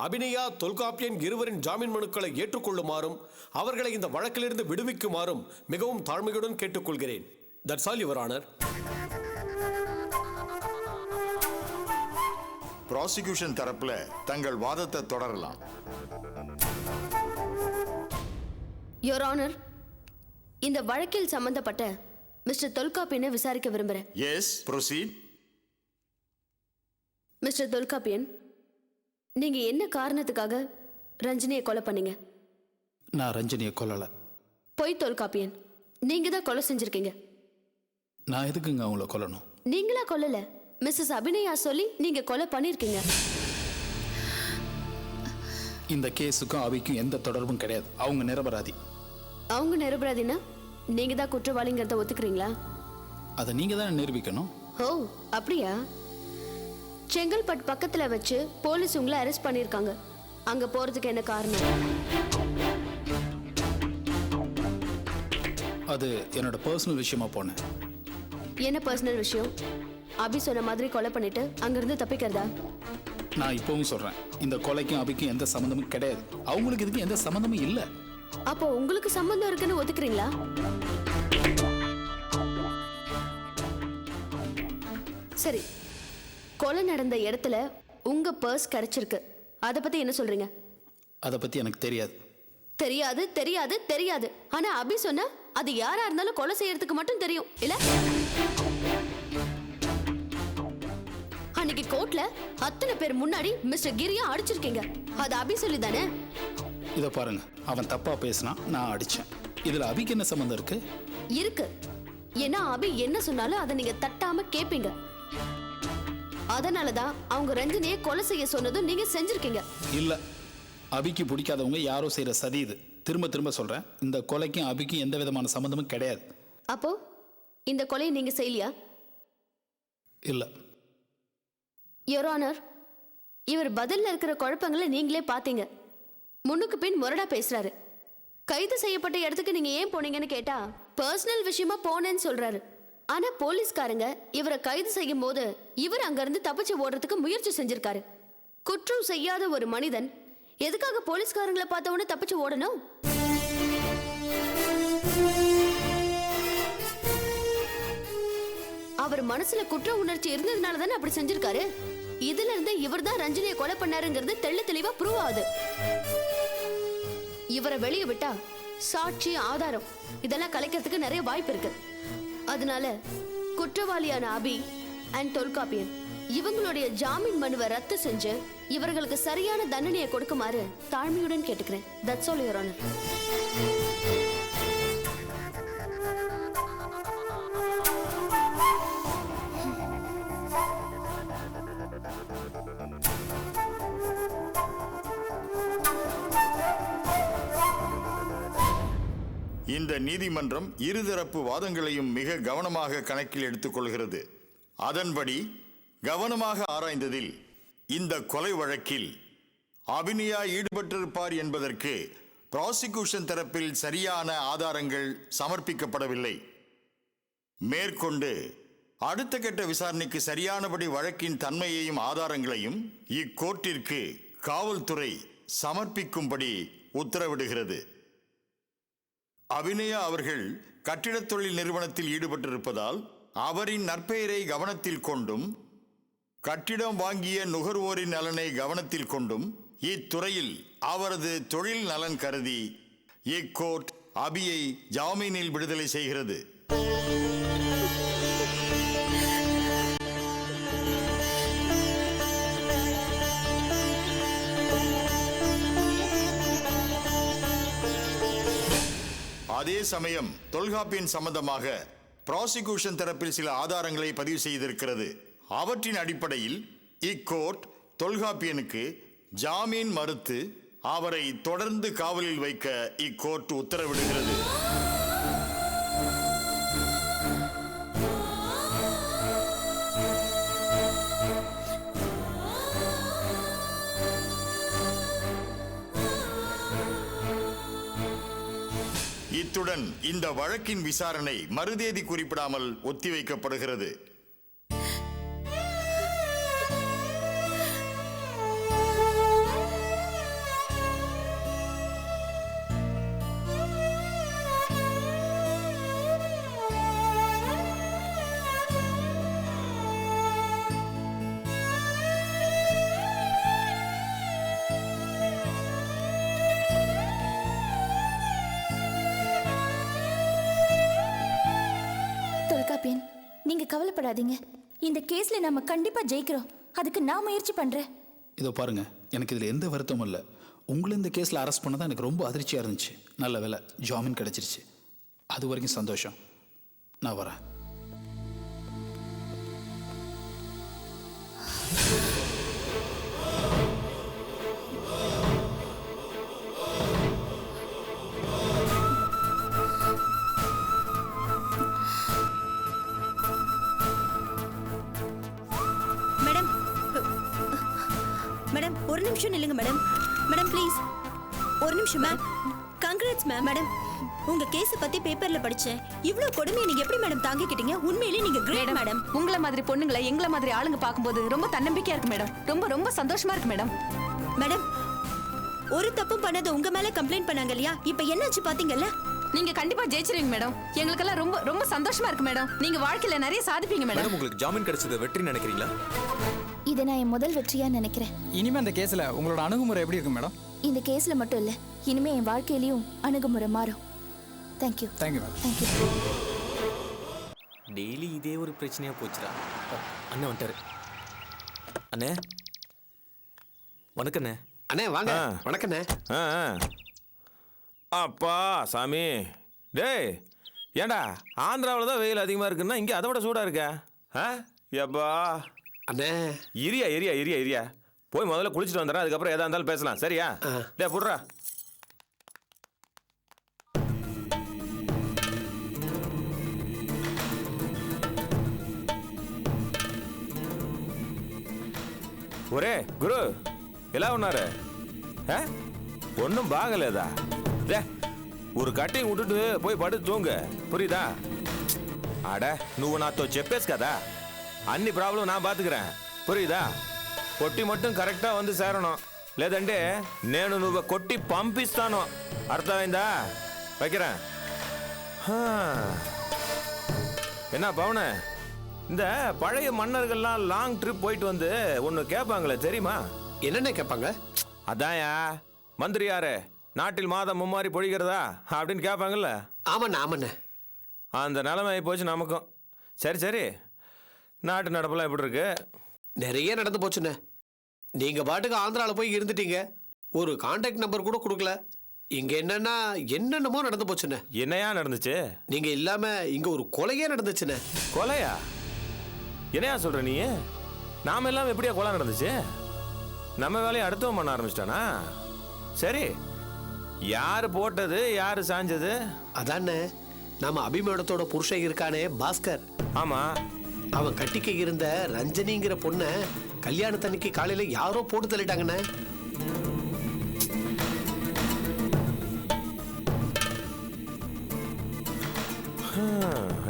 அபிநயா, தொல்காப்பியன் இருவரின் ஜாமீன் மனுக்களை ஏற்றுக்கொள்ளுமாறும் அவர்களை இந்த வழக்கிலிருந்து விடுவிக்குமாறும் மிகவும் தாழ்மையுடன் கேட்டுக்கொள்கிறேன். That's all your honour. Prosecution தரப்புல தங்கள் வாதத்தை தொடரலாம். யுவர் ஆனர், இந்த வழக்கில் சம்பந்தப்பட்ட மிஸ்டர் தொல்காப்பியனை விசாரிக்க விரும்புகிறேன். S, proceed. மிஸ்டர் தொல்காப்பியன், நீங்க என்ன காரணத்துக்காக ரஞ்சினியை கொலை பண்ணீங்க? நான் ரஞ்சினியை கொல்லலை. பொய் தொல்காப்பியன், நீங்க தான் கொலை செஞ்சிருக்கீங்க. நான் எதுக்குங்க அவங்கள கொல்லணும்? நீங்களா கொல்லல, மிஸ்ஸஸ் அபிநயா சொல்லி நீங்க கொலை பண்ணிருக்கீங்க. இந்த கேஸுக்கும் அபிக்கும் எந்த தொடர்பும் கிடையாது. அவங்க நிரபராதி. அவங்க நிரபராதினா நீங்க தான் குற்றவாளிங்கிறத ஒத்துக்கிறீங்களா? அதை நீங்க தான் நிரூபிக்கணும். ஓ, அப்படியா? செங்கல்பட்டு பக்கத்துல வச்சு போலீஸ் உங்களை அரெஸ்ட் பண்ணிருக்காங்க. அங்க போறதுக்கு என்ன காரணம்? அது என்னோட பர்சனல் விஷயமா போனேன். என்ன பர்சனல் விஷயம்? அபி சொன்ன மாதிரி கொலை பண்ணிட்டு அங்கிருந்து தப்பிக்கிறதா? நான் இப்பவும் சொல்றேன், இந்த கொலைக்கும் அபிக்கும் எந்த சம்பந்தமும் கிடையாது. அவங்களுக்கு இதுக்கு எந்த சம்பந்தமும் இல்லை. அப்போ உங்களுக்கு சம்பந்தம் இருக்குன்னு ஒத்துக்கிறீங்களா? சரி, கொலை நடந்த இடத்துல உங்க பர்ஸ் கிடைச்சிருக்கு. அதை பத்தி என்ன சொல்றீங்க? அதை பத்தி எனக்கு தெரியாது. தெரியாது தெரியாது தெரியாது. ஆனா அபி சொன்னா அது யாரா இருந்தாலும் கொலை செய்யறதுக்கு மட்டும் தெரியும் இல்ல? அன்னைக்கு கோர்ட்ல அத்தனை பேர் முன்னாடி மிஸ்டர் கிரியா அடிச்சிருக்கீங்க. அது அபி சொல்லி தானே? இதை பாருங்க, அவன் தப்பா பேசினா நான் அடிச்சேன். இதுல அபிக்கு என்ன சம்பந்தம் இருக்கு? இருக்கு. ஏன்னா அபி என்ன சொன்னாலும் அதை நீங்க தட்டாம கேப்பீங்க. அதனாலதான் அவங்க ரஞ்சினியை கொலை செய்ய சொன்னதும் நீங்க செஞ்சிருக்கீங்க. இல்ல, அபிக்கு பிடிக்காதவங்க யாரோ செய்யற சதி இது. திரும்ப திரும்ப சொல்றேன், இந்த கொலைக்கும் அபிக்கும் எந்த விதமான சம்பந்தமும் கிடையாது. அப்போ இந்த கொலையை நீங்க செய்யலையா? இல்ல. யுவர் ஆனர், இவர் பதில்ல இருக்கிற குழப்பங்களை நீங்களே பாத்தீங்க. முன்னுக்கு பின் முரடா பேசுறாரு. கைது செய்யப்பட்ட இடத்துக்கு நீங்க ஏன் போனீங்கன்னு கேட்டா பர்சனல் விஷயமா போனேன்னு சொல்றாரு. ஆனா போலீஸ்காரங்க இவரை கைது செய்யும் போது இவர் அங்கிருந்து தப்பிச்சு ஓடுறதுக்கு முயற்சி செஞ்சிருக்காரு. குற்றம் செய்யாத ஒரு மனிதன் எதுக்காக போலீஸ்காரங்களை பார்த்த உடனே தப்பிச்சு ஓடணும்? அவர் மனசுல குற்ற உணர்ச்சி இருந்ததுனால தானே அப்படி செஞ்சிருக்காரு. இதுல இருந்து இவர் தான் ரஞ்சினியை கொலை பண்ணாருங்கிறது தெள்ள தெளிவா ப்ரூவ் ஆகுது. இவரை வெளியே விட்டா சாட்சி, ஆதாரம் இதெல்லாம் கலைக்கிறதுக்கு நிறைய வாய்ப்பு இருக்கு. அதனால குற்றவாளியான அபி அண்ட் தொல்காப்பியன் இவங்களுடைய ஜாமீன் மனுவை ரத்து செஞ்சு இவர்களுக்கு சரியான தண்டனையை கொடுக்குமாறு தாழ்மையுடன் கேட்டுக்கிறேன். That's all your honour. இந்த நீதிமன்றம் இருதரப்பு வாதங்களையும் மிக கவனமாக கணக்கில் எடுத்துக்கொள்கிறது. அதன்படி கவனமாக ஆராய்ந்ததில் இந்த கொலை வழக்கில் அபிநயா ஈடுபட்டிருப்பார் என்பதற்கு ப்ராசிக்யூஷன் தரப்பில் சரியான ஆதாரங்கள் சமர்ப்பிக்கப்படவில்லை. மேற்கொண்டு அடுத்த கட்ட விசாரணைக்கு சரியானபடி வழக்கின் தன்மையையும் ஆதாரங்களையும் இக்கோர்ட்டிற்கு காவல்துறை சமர்ப்பிக்கும்படி உத்தரவிடுகிறது. அபிநயா அவர்கள் கட்டிடத் தொழில் நிறுவனத்தில் ஈடுபட்டிருப்பதால் அவரின் நற்பெயரை கவனத்தில் கொண்டும் கட்டிடம் வாங்கிய நுகர்வோரின் நலனை கவனத்தில் கொண்டும் இத்துறையில் அவரது தொழில் நலன் கருதி இக்கோர்ட் அபியை ஜாமீனில் விடுதலை செய்கிறது. அதே சமயம் தொல்காப்பியன் சம்பந்தமாக ப்ராசிக்யூஷன் தரப்பில் சில ஆதாரங்களை பதிவு செய்திருக்கிறது. அவற்றின் அடிப்படையில் இக்கோர்ட் தொல்காப்பியனுக்கு ஜாமீன் மறுத்து அவரை தொடர்ந்து காவலில் வைக்க இக்கோர்ட் உத்தரவிடுகிறது. இத்துடன் இந்த வழக்கின் விசாரணை மறுதேதி குறிப்பிடாமல் ஒத்திவைக்கப்படுகிறது. நீங்க கவலைப்படாதீங்க. இந்த கேஸ்ல நம்ம கண்டிப்பா ஜெயிக்கிறோம். அதுக்கு நான் முயற்சி பண்றேன். இதோ பாருங்க, எனக்கு இதில் எந்த வருத்தமும் இல்லை. உங்களை இந்த கேஸில் அரெஸ்ட் பண்ண தான் எனக்கு ரொம்ப அதிர்ச்சியாக இருந்துச்சு. நல்ல வேலை, ஜாமீன் கிடைச்சிருச்சு. அது வரைக்கும் சந்தோஷம். நான் வரேன். மேடம் மேடம் ஒரு நிமிஷம் நில்லுங்க மேடம். மேடம் ப்ளீஸ் ஒரு நிமிஷம் மேம். Congrats ma'am. மேடம் உங்க கேஸ் பத்தி பேப்பர்ல படிச்சேன். இவ்ளோ கொடுமையை நீங்க எப்படி மேடம் தாங்கிக்கிட்டீங்க? உண்மையிலேயே நீங்க கிரேட் மேடம். உங்களை மாதிரி பொண்ணுங்களை எங்களை மாதிரி ஆளுங்க பார்க்கும்போது ரொம்ப தன்னம்பிக்கையா இருக்கு மேடம். ரொம்ப ரொம்ப சந்தோஷமா இருக்கு மேடம். மேடம் ஒரு தப்பும் பண்ணாத உங்க மேல கம்ப்ளைண்ட் பண்ணாங்க இல்லையா? இப்போ என்னாச்சு பாத்தீங்கல்ல? நீங்க கண்டிப்பா ஜெயிச்சிருவீங்க மேடம். எங்களுக்கெல்லாம் ரொம்ப ரொம்ப சந்தோஷமா இருக்கு மேடம். நீங்க வாழ்க்கையில நிறைய சாதிப்பீங்க மேடம். உங்களுக்கு ஜாமீன் கிடைச்சது வெற்றி நினைக்கிறீங்களா? இதை நான் என் முதல் வெற்றியா நினைக்கிறேன். இனிமே அந்த கேஸ்ல உங்களோட அணுகுமுறை எப்படி இருக்கும் மேடம்? இந்த கேஸ்ல மட்டும் இல்ல, இனிமே என் வாழ்க்கையிலயும் அணுகுமுறை மாறும். Thank you. Thank you madam. Thank you. Daily இதே ஒரு பிரச்சனையா போச்சுடா. அண்ணன் வந்துட்டாரு. அண்ணே வணக்கண்ணே. அண்ணே வாங்க. வணக்கண்ணே. அப்பா சாமி, டேய் ஏண்டா ஆந்திராவில் தான் வெயில் அதிகமாக இருக்குன்னா இங்கே அதை விட சூடாக இருக்க? எப்பா அண்ணே இரியா இரியா இரியா இரியா போய் முதல்ல குளிச்சுட்டு வந்துடுறேன், அதுக்கப்புறம் எதா இருந்தாலும் பேசலாம், சரியா? டே புட்றா. ஒரே குரு ఎలా ఉన్నారు? ஒன்றும் பாகலேதா? டே ஒரு கட்டிங் விட்டுட்டு போய் படுத்து தூங்க, புரியுதா? అడ నువ్వు నాతో చెప్పేసి కదా అన్ని ప్రాబ్లం నా బాతుకుறேன், புரியுதா? కొట్టి மட்டும் కరెక్టా வந்து சேரணும், లేదంటే నేను నువ్వు కొట్టి పంపిస్తాను, అర్థమైందా? வைக்கிறேன். என்ன பவன, இந்த பழைய மன்னர்கள்லாம் லாங் ட்ரிப் போயிட்டு வந்து ஒன்று கேட்பாங்களே, தெரியுமா? என்னென்ன கேட்பாங்க? அதான்யா, மந்திரி யாரு, நாட்டில் மாதம் மும்மாரி பொழிகிறதா அப்படின்னு கேட்பாங்கல்ல. ஆமாண்ணே ஆமாண்ணே. அந்த நிலைமை போச்சு நமக்கும். சரி சரி, நாட்டு நடப்பெல்லாம் எப்படி இருக்கு? நிறைய நடந்து போச்சுண்ணே. நீங்க பாட்டுக்கு ஆந்திராவில் போய் இருந்துட்டீங்க, ஒரு கான்டாக்ட் நம்பர் கூட கொடுக்கல. இங்க என்னன்னா என்னென்னமோ நடந்து போச்சுண்ணே. என்னையா நடந்துச்சு? நீங்க இல்லாம இங்க ஒரு கொலையே நடந்துச்சுண்ணே. கொலையா? என்னையா சொல்ற நீ? நாம எல்லாம் எப்படியா கொலை நடந்துச்சு? நம்ம வேலையை அடுத்தவன் பண்ண ஆரம்பிச்சிட்டானா? சரி, யாரு போட்டது யாரு சாஞ்சது? அதானே நம்ம அபிமேடத்தோட புருஷன் இருக்கானே பாஸ்கர். ஆமா, அவன் கட்டிக்க இருந்த ரஞ்சனிங்கிற பொண்ணை கல்யாணத்தன்னைக்கு காலையில யாரோ போட்டு தள்ளிட்டாங்கண்ணே.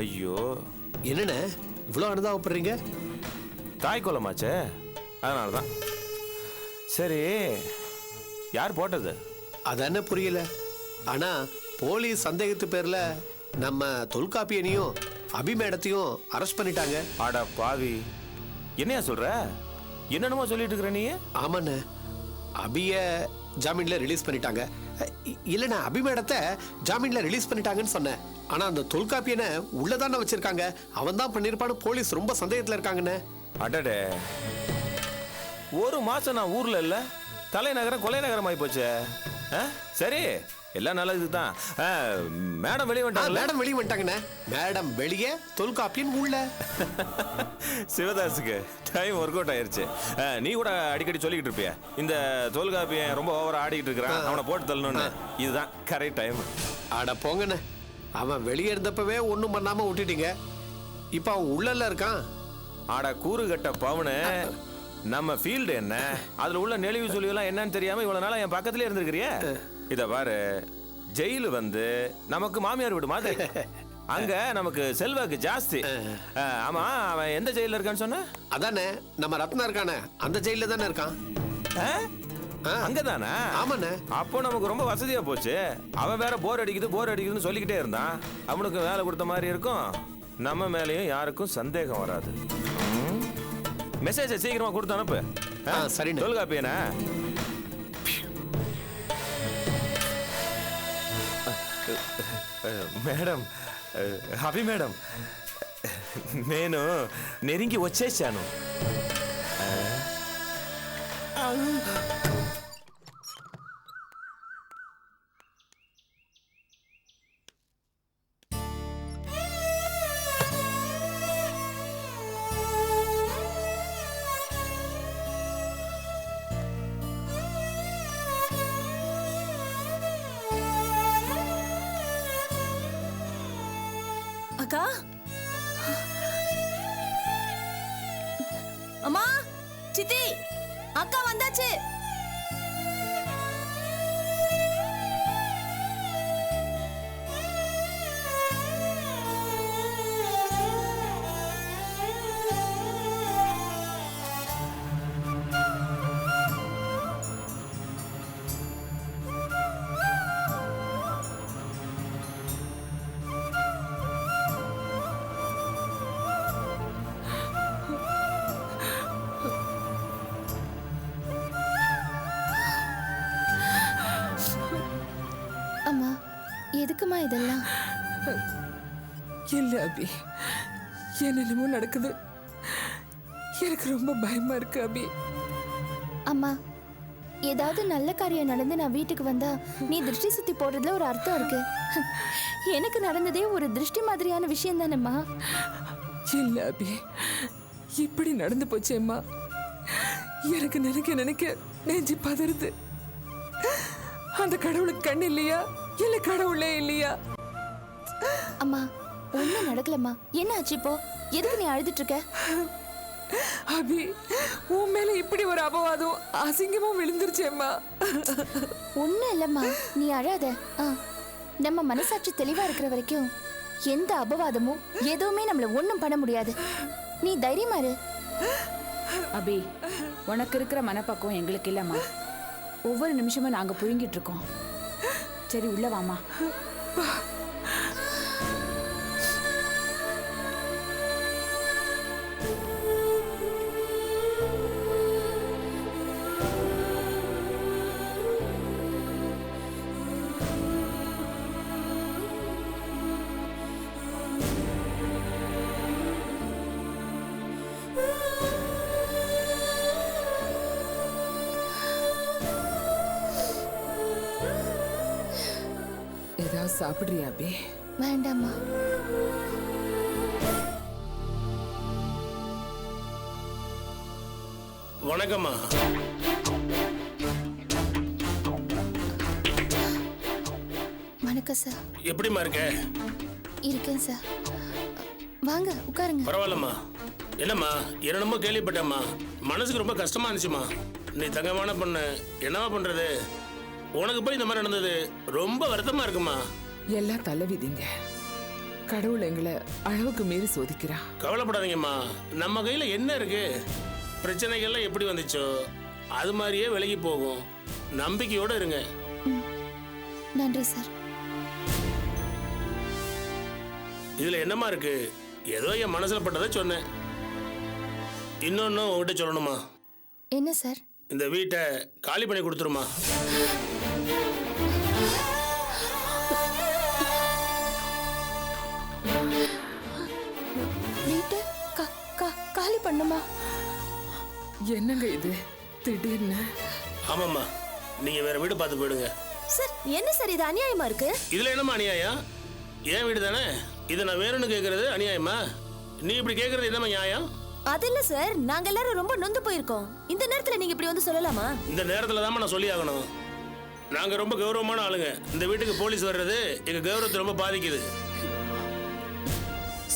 ஐயோ, என்னண்ணே இவ்வளோ அனுதாபப்படுறீங்க? தாய் கொலமாச்சே, அதனாலதான். சரி, யார் போட்டது? அதானே புரியல. ஆனா போலீஸ் சந்தேகத்து பேர்ல நம்ம தொல்காப்பியனையும் அபிமேடத்தையும் அரெஸ்ட் பண்ணிட்டாங்க. அட பாவி, என்னையா சொல்ற? என்னென்னமோ சொல்லிட்டு இருக்கிற நீ? ஆமாண்ணே, அபிய ஜாமீன்ல ரிலீஸ் பண்ணிட்டாங்க. இல்லண்ணா, அபிமேடத்தை ஜாமீன்ல ரிலீஸ் பண்ணிட்டாங்கன்னு சொன்னேன். ஆனா அந்த தொல்காப்பியனை உள்ளதானே வச்சிருக்காங்க, அவன் தான் பண்ணிருப்பான்னு போலீஸ் ரொம்ப சந்தேகத்துல இருக்காங்கண்ணே. அடடே, ஒரு மாசம் நான் ஊர்ல இல்ல, தலைநகரம் கொலை நகரம் ஆகி போச்சு. சரி, எல்லாம் நல்லது தான். மேடம் வெளியே வந்துட்டாங்க. மேடம் வெளியே வந்துட்டாங்கண்ணே. மேடம் வெளியே, தொல்காப்பியன் உள்ள. சிவதாஸுக்கு டைம் ஒர்க் அவுட் ஆயிருச்சு. நீ கூட அடிக்கடி சொல்லிக்கிட்டு இருப்பிய, இந்த தொல்காப்பியன் ரொம்ப ஓவரா ஆடிக்கிட்டு இருக்கிறான், அவனை போட்டு தள்ளணும்னு. இதுதான் கரெக்ட் டைம். அட போங்கண்ணே, அவன் வெளியே இருந்தப்பவே ஒன்றும் பண்ணாம விட்டுட்டீங்க. இப்போ அவன் உள்ளல இருக்கான். ஆட கூறு கட்ட பவுனு, நம்ம ஃபீல்டு என்ன, அதுல உள்ள நெளிவு சொல்லியெல்லாம் என்னன்னு தெரியாம இவ்வளவு நாளா என் பக்கத்திலே இருந்திருக்கிறிய. இத பாரு, ஜெயிலு வந்து நமக்கு மாமியார் வீடு மாதிரி, அங்க நமக்கு செல்வாக்கு ஜாஸ்தி. ஆமா, அவன் எந்த ஜெயில இருக்கான்னு சொன்ன? அதானே நம்ம ரத்னா இருக்கானே, அந்த ஜெயில தானே இருக்கான். அங்கதானே? ஆமாண்ணே. அப்போ நமக்கு ரொம்ப வசதியா போச்சு. அவன் வேற போர் அடிக்குதுன்னு சொல்லிக்கிட்டே இருந்தான். அவனுக்கு வேலை கொடுத்த மாதிரி இருக்கும், நம்ம மேலேயும் யாருக்கும் சந்தேகம் வராது. மெசேஜ் சீக்கிரமா கொடுத்து அனுப்பு. சரி, தொல்காப்பியனா? மேடம், அபி மேடம், నేను నెరింగి వచ్చేసాను. அக்கா, அம்மா, சித்தி, அக்கா வந்தாச்சு. அம்மா, எதுக்குமா இதெல்லாம்? இல்ல அபி, என்னென்னமோ நடக்குது. எனக்கு ரொம்ப பயமா இருக்கு அபி. அம்மா, ஏதாவது நல்ல காரியம் நடந்து நான் வீட்டுக்கு வந்தா நீ திருஷ்டி சுத்தி போடுறதுல ஒரு அர்த்தம் இருக்கு. எனக்கு நடந்ததே ஒரு திருஷ்டி மாதிரியான விஷயம் தானேம்மா. இல்ல அபி, இப்படி நடந்து போச்சேம்மா. எனக்கு நினைக்க நினைக்க நெஞ்சு பதறுது. அந்த கடவுளுக்கு கண் இல்லையா, இல்ல கடவுளே இல்லையா? அம்மா, ஒண்ணும் நடக்கலம்மா. என்ன ஆச்சு இப்போ? எதுக்கு நீ அழுதுட்டு இருக்க? அபி, உன் மேல இப்படி ஒரு அபவாதம் அசிங்கமா விழுந்துருச்சேம்மா. ஒண்ணும் இல்லம்மா, நீ அழாத. நம்ம மனசாட்சி தெளிவா இருக்கிற வரைக்கும் எந்த அபவாதமும் எதுவுமே நம்மள ஒண்ணும் பண்ண முடியாது. நீ தைரியமா இரு. அபி, உனக்கு இருக்கிற மனப்பக்குவம் எங்களுக்கு இல்லம்மா. ஒவ்வொரு நிமிஷமும் நாங்க புழுங்கிட்டு இருக்கோம். சரி, உள்ள வாமா. ஏதாவது சாப்பிடுறியா அபி? வேண்டாம்மா. வணக்கம்மா. வணக்கம் சார். எப்படிம்மா இருக்க? இருக்கேன் சார். வாங்க உட்காருங்க. பரவாயில்லம்மா. என்னம்மா, என்னமோ கேள்விப்பட்டேம்மா. மனசுக்கு ரொம்ப கஷ்டமா இருந்துச்சுமா. நீ தங்கமான பொண்ணு, என்னவா பண்றது? உனக்கு போய் இந்த மாதிரி நடந்தது ரொம்ப வருத்தமா இருக்குமா. எல்லாம் தலைவிதிங்க. கடவுள் எங்களை அளவுக்கு மீறி சோதிக்கிறா. கவலைப்படாதீங்கம்மா, நம்ம கையில என்ன இருக்கு? பிரச்சனைகள்லாம் எப்படி வந்துச்சோ அது மாதிரியே விலகி போகும். நம்பிக்கையோட இருங்க. நன்றி சார். இதுல என்னமா இருக்கு? ஏதோ என் மனசுல பட்டதை சொன்னேன். இன்னொன்னு உங்ககிட்ட சொல்லணுமா? என்ன சார்? இந்த வீட்டை காலி பண்ணி கொடுத்துருமா. வீட்டை காலி பண்ணுமா? என்னங்க இது திடீர்னு? ஆமாம்மா, நீங்க வேற வீடு பார்த்து போயிடுங்க. சார், என்ன சார் இது அநியாயமா இருக்கு? இதுல என்னம்மா அநியாயம்? ஏன் வீடு தானே, இதை நான் வேணும்னு கேட்கறது அநியாயமா? நீ இப்படி கேட்கறது என்னம்மா நியாயம்? அது இல்ல சார், நாங்க எல்லாரும் ரொம்ப நொந்து போயிருக்கோம். இந்த நேரத்துல நீங்க இப்படி வந்து சொல்லலாமா? இந்த நேரத்துல தான் நான் சொல்லி ஆகணும். நாங்க ரொம்ப கௌரவமான ஆளுங்க. இந்த வீட்டுக்கு போலீஸ் வர்றது எங்க கௌரவத்தை ரொம்ப பாதிக்குது.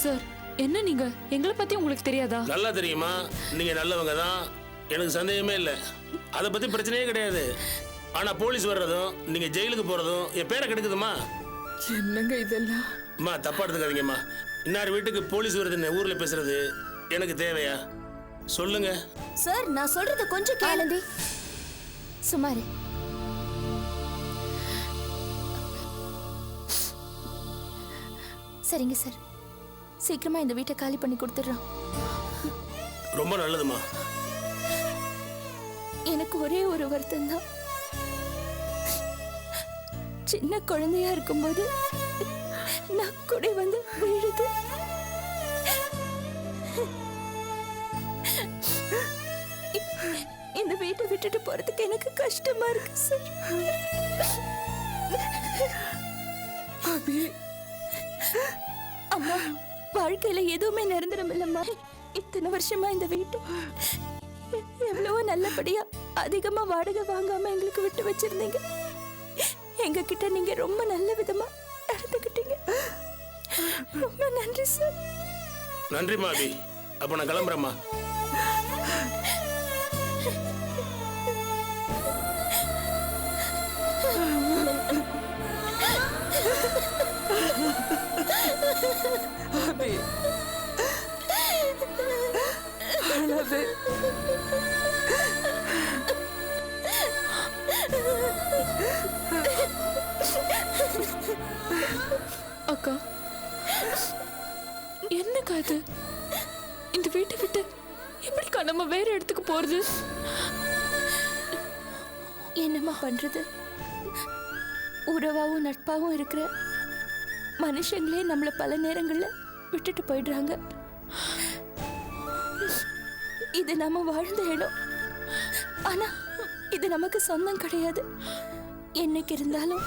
சார், என்ன நீங்க எங்களை பத்தி உங்களுக்கு தெரியாதா? நல்லா தெரியுமா, நீங்க நல்லவங்க தான், எனக்கு சந்தேகமே இல்லை. அதை பத்தி பிரச்சனையே கிடையாது. ஆனா போலீஸ் வர்றதும் நீங்க ஜெயிலுக்கு போறதும் என் பேரை கெடுக்குதுமா. என்னங்க இதெல்லாம்? அம்மா, தப்பா எடுத்துக்காதீங்கம்மா. இன்னார் வீட்டுக்கு போலீஸ் வருதுன்னு ஊர்ல பேசுறது எனக்கு தேவையா? சொல்லுங்க சார். நான் சொல்றது கொஞ்சம் கேளுங்க. சுமாரு. சரிங்க சார், சீக்கிரமா இந்த வீட்டை காலி பண்ணி கொடுத்துடுறோம். ரொம்ப நல்லதுமா. எனக்கு ஒரே ஒரு வருத்தம் தான். சின்ன குழந்தையா இருக்கும்போது நான் கூட வந்து விழுது. இந்த வீட்டை விட்டுட்டு போறதுக்கு எனக்கு கஷ்டமா இருக்கு சார். அபி, அம்மா, வாழ்க்கையில எதுவுமே நிரந்தரம் இல்லம்மா. இத்தனை வருஷமா இந்த வீட்டு எவ்வளவோ நல்லபடியா அதிகமா வாடகை வாங்காம எங்களுக்கு விட்டு வச்சிருந்தீங்க. எங்க கிட்ட நீங்க ரொம்ப நல்ல விதமா நடந்துக்கிட்டீங்க. ரொம்ப நன்றி சார். நன்றிம்மா அபி. அப்ப நான் கிளம்புறேம்மா. அபி, அழாதே. அக்கா, என்னக்கா இது? இந்த வீட்டை விட்டு எப்படிக்கா நம்ம வேற இடத்துக்கு போறது? என்னம்மா பண்றது? உறவாவும் நட்பாவும் இருக்கிற மனுஷங்களே நம்மள பல நேரங்கள்ல விட்டுட்டு போயிடுறாங்க. இது நம்ம வாழ்ந்த இடம், ஆனா இது நமக்கு சொந்தம் கிடையாது. என்னைக்கு இருந்தாலும்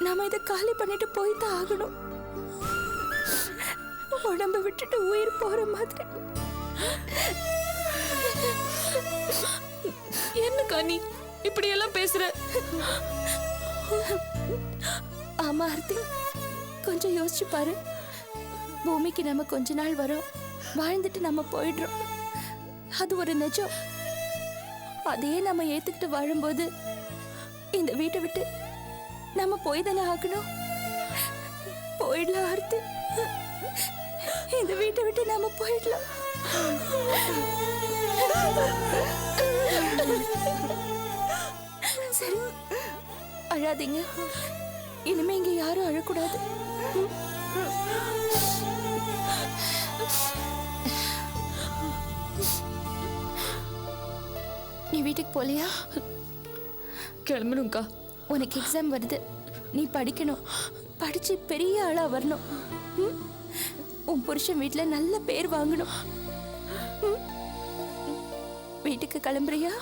நாம இதை காலி பண்ணிட்டு போய்தான் ஆகணும். உடம்ப விட்டுட்டு உயிர் போற மாதிரி. என்னக்கா நீ இப்படி எல்லாம் பேசுற? ஆமா ஆர்த்தி, கொஞ்சம் யோசிச்சு பாரு. பூமிக்கு நம்ம கொஞ்ச நாள் வரோம், வாழ்ந்துட்டு நம்ம போயிடுறோம். அது ஒரு நிஜம். அதையே நம்ம ஏத்துக்கிட்டு வாழும்போது இந்த வீட்டை விட்டு நம்ம போய் தானே ஆகணும். போயிடலாம் ஆர்த்தி, இந்த வீட்டை விட்டு நம்ம போயிடலாம். சரி, அழாதீங்க. இனிமே இங்க யாரும் அழக்கூடாது. நீ வீட்டுக்கு போலியா? கிளம்பணும்க்கா. உனக்கு எக்ஸாம் வருது, நீ படிக்கணும். படிச்சு பெரிய ஆளா வரணும். ம்? உன் புருஷன் வீட்டுல நல்ல பேர் வாங்கணும். ம்? வீட்டுக்கு கிளம்புறியா?